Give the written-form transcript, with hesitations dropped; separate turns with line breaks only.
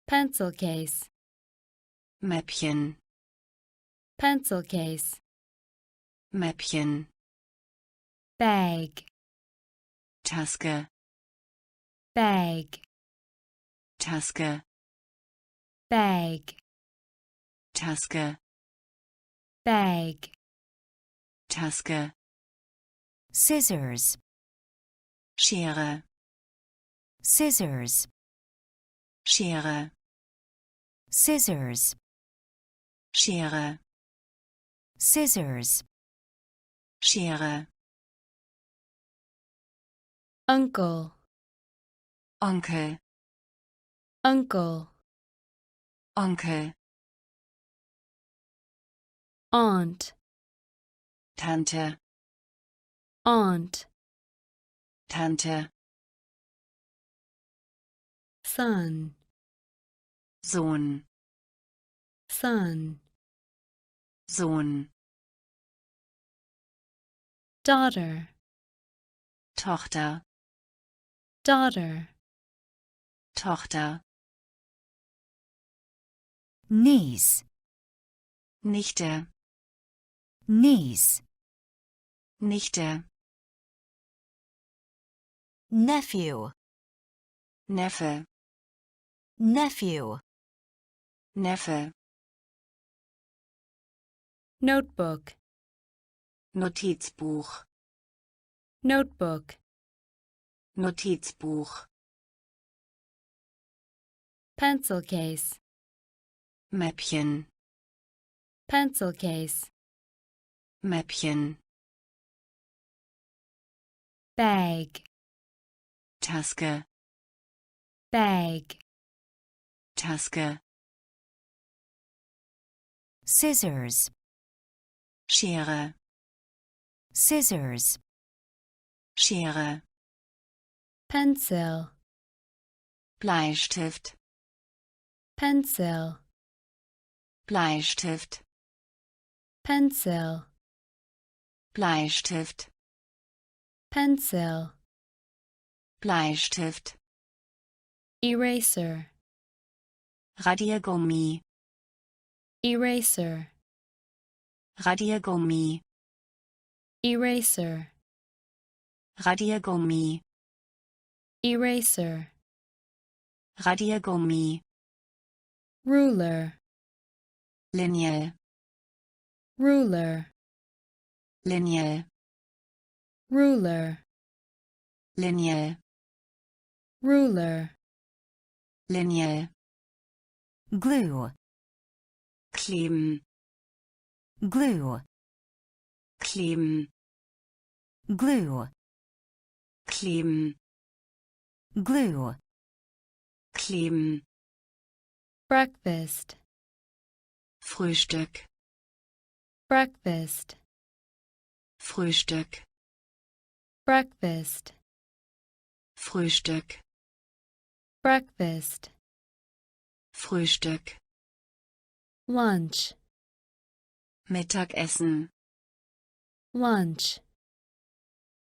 pencil case,
Mäppchen,
pencil case,
Mäppchen,
bag,
Taske,
bag,
Taske,
bag,
Taske,
bag,
Taske,
scissors,
Schere,
scissors,
Schere,
scissors,
Schere,
scissors,
Schere,
uncle,
Onkel,
uncle,
Onkel,
aunt,
Tante,
aunt,
Tante,
son,
Sohn,
son,
Sohn,
daughter,
Tochter,
daughter,
Tochter,
niece,
Nichte,
niece,
Nichte,
nephew,
Neffe,
nephew,
Neffe,
notebook,
Notizbuch,
notebook,
Notizbuch,
pencil case,
Mäppchen,
pencil case,
Mäppchen,
bag,
Taske,
bag,
Taske,
scissors,
Schere,
scissors,
Schere,
pencil,
Bleistift,
pencil,
Bleistift,
pencil,
Bleistift,
pencil,
Bleistift,
eraser,
Radiergummi,
eraser,
Radiergummi,
eraser,
Radiergummi,
eraser,
Radiergummi,
ruler,
Lineal,
ruler,
Lineal,
ruler,
Lineal,
ruler,
Lineal,
glue,
kleben,
glue,
kleben,
glue,
kleben,
glue,
kleben,
breakfast,
Frühstück,
breakfast,
Frühstück,
breakfast,
Frühstück,
breakfast,
Frühstück,
lunch,
Mittagessen,
lunch,